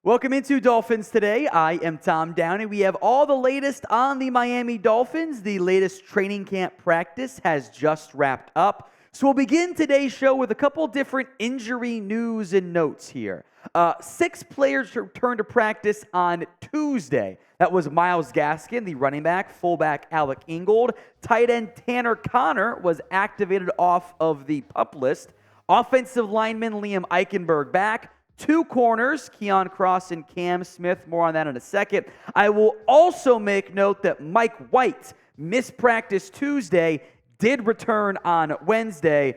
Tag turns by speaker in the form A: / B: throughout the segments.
A: Welcome into Dolphins Today. I am Tom Downey. We have all the latest on the Miami Dolphins. The latest training camp practice has just wrapped up. So we'll begin today's show with a couple different injury news and notes here. 6 players returned to practice on Tuesday. That was Myles Gaskin, the running back, fullback Alec Ingold. Tight end Tanner Connor was activated off of the PUP list. Offensive lineman Liam Eichenberg back. 2 corners, Keon Cross and Cam Smith. More on that in a second. I will also make note that Mike White missed practice Tuesday, did return on Wednesday,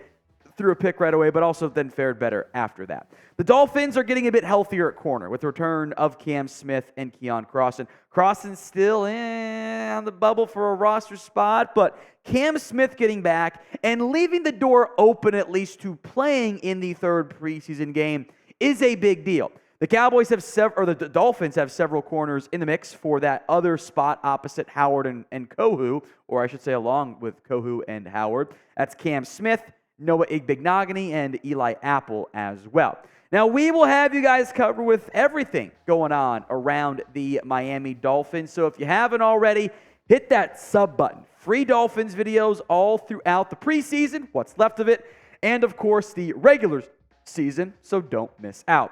A: threw a pick right away, but also then fared better after that. The Dolphins are getting a bit healthier at corner with the return of Cam Smith and Keon Crossan. Crossan's still on the bubble for a roster spot, but Cam Smith getting back and leaving the door open at least to playing in the third preseason game is a big deal. The Cowboys have the Dolphins have several corners in the mix for that other spot opposite Howard and Kohu, or I should say along with Kohu and Howard. That's Cam Smith, Noah Igbignogany, and Eli Apple as well. Now, we will have you guys covered with everything going on around the Miami Dolphins. So if you haven't already, hit that sub button. Free Dolphins videos all throughout the preseason, what's left of it, and of course the regular season, so don't miss out.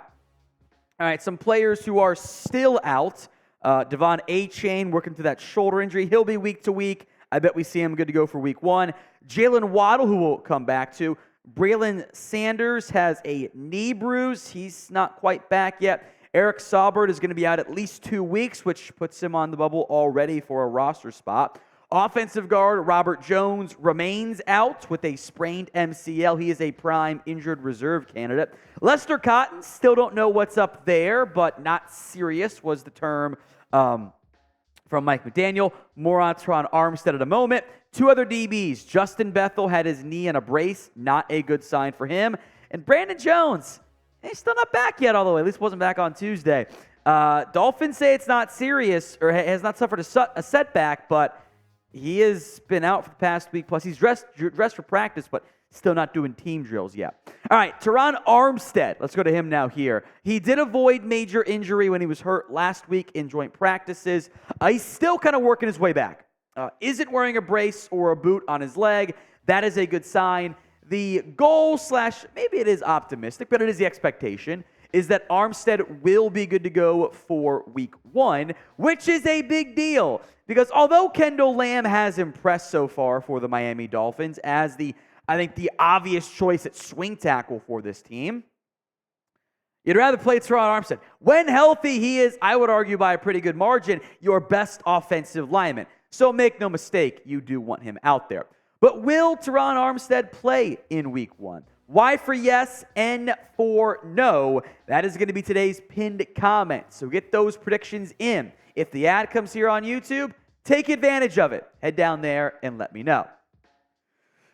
A: All right, some players who are still out. Devon Achane working through that shoulder injury. He'll be week to week. I bet we see him good to go for week 1. Jaylen Waddle, who we'll come back to. Braylon Sanders has a knee bruise. He's not quite back yet. Eric Saubert is going to be out at least 2 weeks, which puts him on the bubble already for a roster spot. Offensive guard Robert Jones remains out with a sprained MCL. He is a prime injured reserve candidate. Lester Cotton, still don't know what's up there, but not serious was the term from Mike McDaniel. More on Terron Armstead at a moment. 2 other DBs. Justin Bethel had his knee in a brace. Not a good sign for him. And Brandon Jones, he's still not back yet all the way. At least wasn't back on Tuesday. Dolphins say it's not serious or has not suffered a setback, but he has been out for the past week. Plus, he's dressed for practice, but still not doing team drills yet. All right, Terron Armstead. Let's go to him now here. He did avoid major injury when he was hurt last week in joint practices. He's still kind of working his way back. Isn't wearing a brace or a boot on his leg. That is a good sign. The goal / maybe it is optimistic, but it is the expectation, is that Armstead will be good to go for week 1, which is a big deal. Because although Kendall Lamb has impressed so far for the Miami Dolphins as I think the obvious choice at swing tackle for this team, you'd rather play Terron Armstead. When healthy, he is, I would argue by a pretty good margin, your best offensive lineman. So make no mistake, you do want him out there. But will Terron Armstead play in week 1? Y for yes, N for no. That is going to be today's pinned comment. So get those predictions in. If the ad comes here on YouTube, take advantage of it. Head down there and let me know.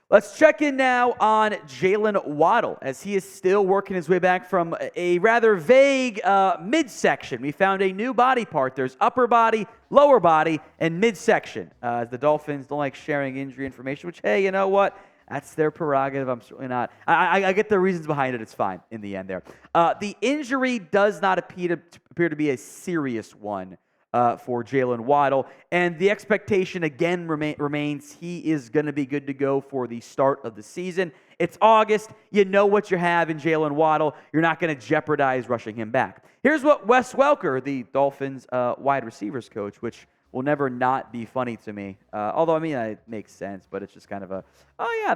A: Let's check in now on Jaylen Waddle as he is still working his way back from a rather vague midsection. We found a new body part. There's upper body, lower body, and midsection. The Dolphins don't like sharing injury information, which, hey, you know what? That's their prerogative. I'm certainly not. I get the reasons behind it. It's fine in the end there. The injury does not appear to be a serious one for Jaylen Waddle. And the expectation, again, remains he is going to be good to go for the start of the season. It's August. You know what you have in Jaylen Waddle. You're not going to jeopardize rushing him back. Here's what Wes Welker, the Dolphins wide receivers coach, which will never not be funny to me. Although, I mean, it makes sense, but it's just kind of the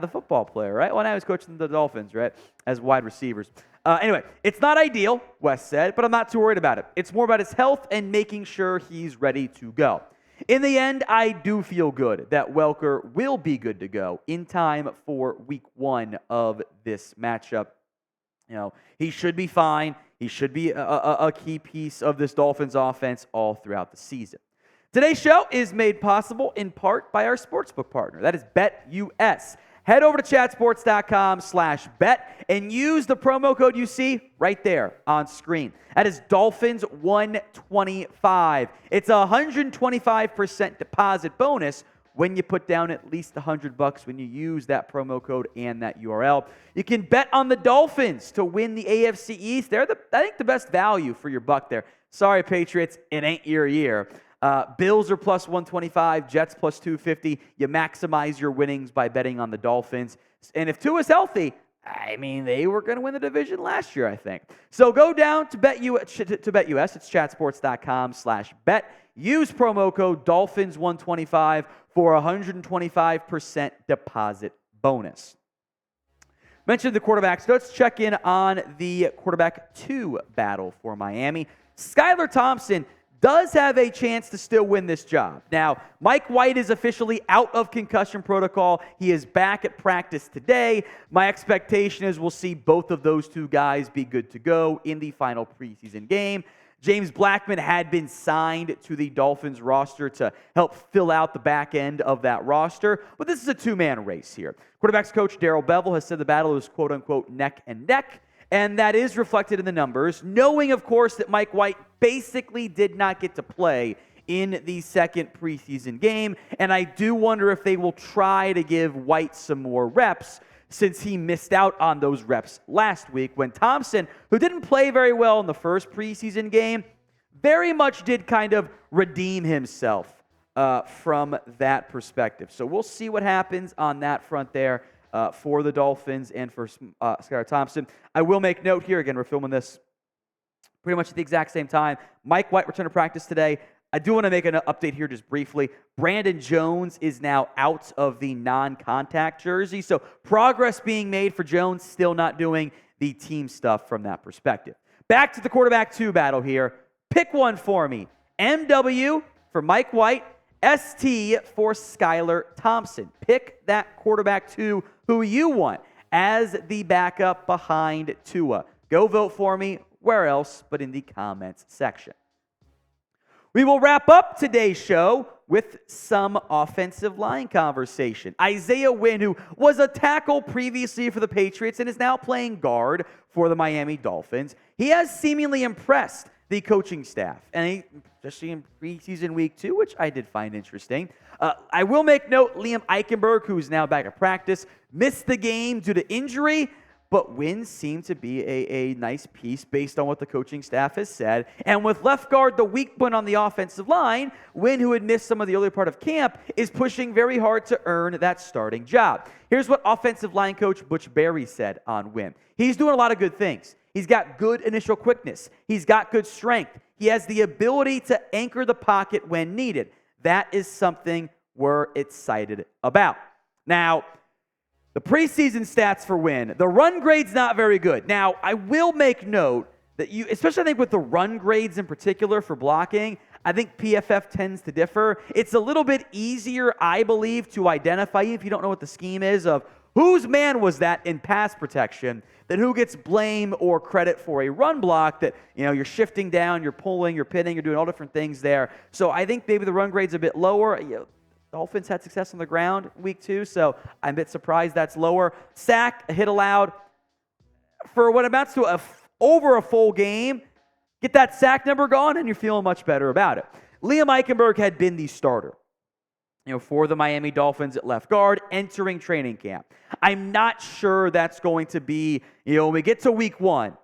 A: football player, right? When I was coaching the Dolphins, right, as wide receivers. Anyway, it's not ideal, Wes said, but I'm not too worried about it. It's more about his health and making sure he's ready to go. In the end, I do feel good that Welker will be good to go in time for week 1 of this matchup. You know, he should be fine. He should be a key piece of this Dolphins offense all throughout the season. Today's show is made possible in part by our sportsbook partner. That is BetUS. Head over to chatsports.com/bet and use the promo code you see right there on screen. That is Dolphins125. It's a 125% deposit bonus when you put down at least $100 when you use that promo code and that URL. You can bet on the Dolphins to win the AFC East. They're I think the best value for your buck there. Sorry, Patriots, it ain't your year. Bills are plus 125, Jets plus 250. You maximize your winnings by betting on the Dolphins. And if Tua's healthy, I mean, they were going to win the division last year, I think. So go down to BetUS. It's chatsports.com/bet. Use promo code Dolphins125 for a 125% deposit bonus. Mentioned the quarterbacks. Let's check in on the quarterback 2 battle for Miami. Skylar Thompson does have a chance to still win this job. Now, Mike White is officially out of concussion protocol. He is back at practice today. My expectation is we'll see both of those two guys be good to go in the final preseason game. James Blackman had been signed to the Dolphins roster to help fill out the back end of that roster, but this is a two-man race here. Quarterbacks coach Darrell Bevell has said the battle is quote-unquote neck and neck, and that is reflected in the numbers, knowing, of course, that Mike White basically did not get to play in the second preseason game, and I do wonder if they will try to give White some more reps since he missed out on those reps last week when Thompson, who didn't play very well in the first preseason game, very much did kind of redeem himself from that perspective. So we'll see what happens on that front there for the Dolphins and for Skylar Thompson. I will make note here, again, we're filming this pretty much at the exact same time. Mike White returned to practice today. I do want to make an update here just briefly. Brandon Jones is now out of the non-contact jersey, so progress being made for Jones, still not doing the team stuff from that perspective. Back to the quarterback 2 battle here. Pick one for me. MW for Mike White, ST for Skylar Thompson. Pick that quarterback 2 who you want as the backup behind Tua. Go vote for me. Where else but in the comments section. We will wrap up today's show with some offensive line conversation. Isaiah Wynn, who was a tackle previously for the Patriots and is now playing guard for the Miami Dolphins, he has seemingly impressed the coaching staff, and especially in preseason week 2, which I did find interesting. I will make note, Liam Eichenberg, who is now back at practice, missed the game due to injury, but Wynn seemed to be a nice piece based on what the coaching staff has said. And with left guard the weak point on the offensive line, Wynn, who had missed some of the early part of camp, is pushing very hard to earn that starting job. Here's what offensive line coach Butch Barry said on Wynn. He's doing a lot of good things. He's got good initial quickness. He's got good strength. He has the ability to anchor the pocket when needed. That is something we're excited about. Now, the preseason stats for Wynn, the run grade's not very good. Now, I will make note that especially I think with the run grades in particular for blocking, I think PFF tends to differ. It's a little bit easier, I believe, to identify, if you don't know what the scheme is, of whose man was that in pass protection, than who gets blame or credit for a run block that, you're shifting down, you're pulling, you're pinning, you're doing all different things there. So I think maybe the run grade's a bit lower. Dolphins had success on the ground week 2, so I'm a bit surprised that's lower. Sack, a hit allowed. For what amounts to over a full game, get that sack number gone, and you're feeling much better about it. Liam Eichenberg had been the starter, for the Miami Dolphins at left guard entering training camp. I'm not sure that's going to be, when we get to week 1,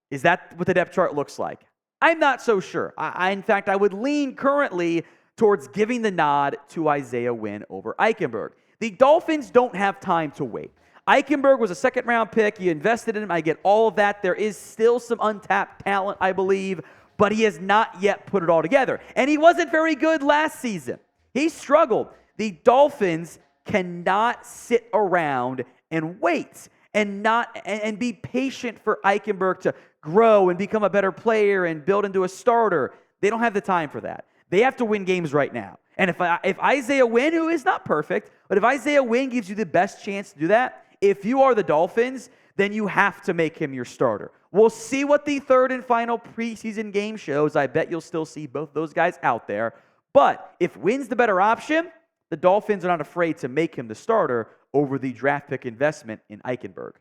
A: is that what the depth chart looks like? I'm not so sure. In fact, I would lean currently towards giving the nod to Isaiah Wynn over Eichenberg. The Dolphins don't have time to wait. Eichenberg was a second-round pick. You invested in him. I get all of that. There is still some untapped talent, I believe, but he has not yet put it all together. And he wasn't very good last season. He struggled. The Dolphins cannot sit around and wait and be patient for Eichenberg to grow and become a better player and build into a starter. They don't have the time for that. They have to win games right now. And if Isaiah Wynn, who is not perfect, but if Isaiah Wynn gives you the best chance to do that, if you are the Dolphins, then you have to make him your starter. We'll see what the third and final preseason game shows. I bet you'll still see both those guys out there. But if Wynn's the better option, the Dolphins are not afraid to make him the starter over the draft pick investment in Eichenberg.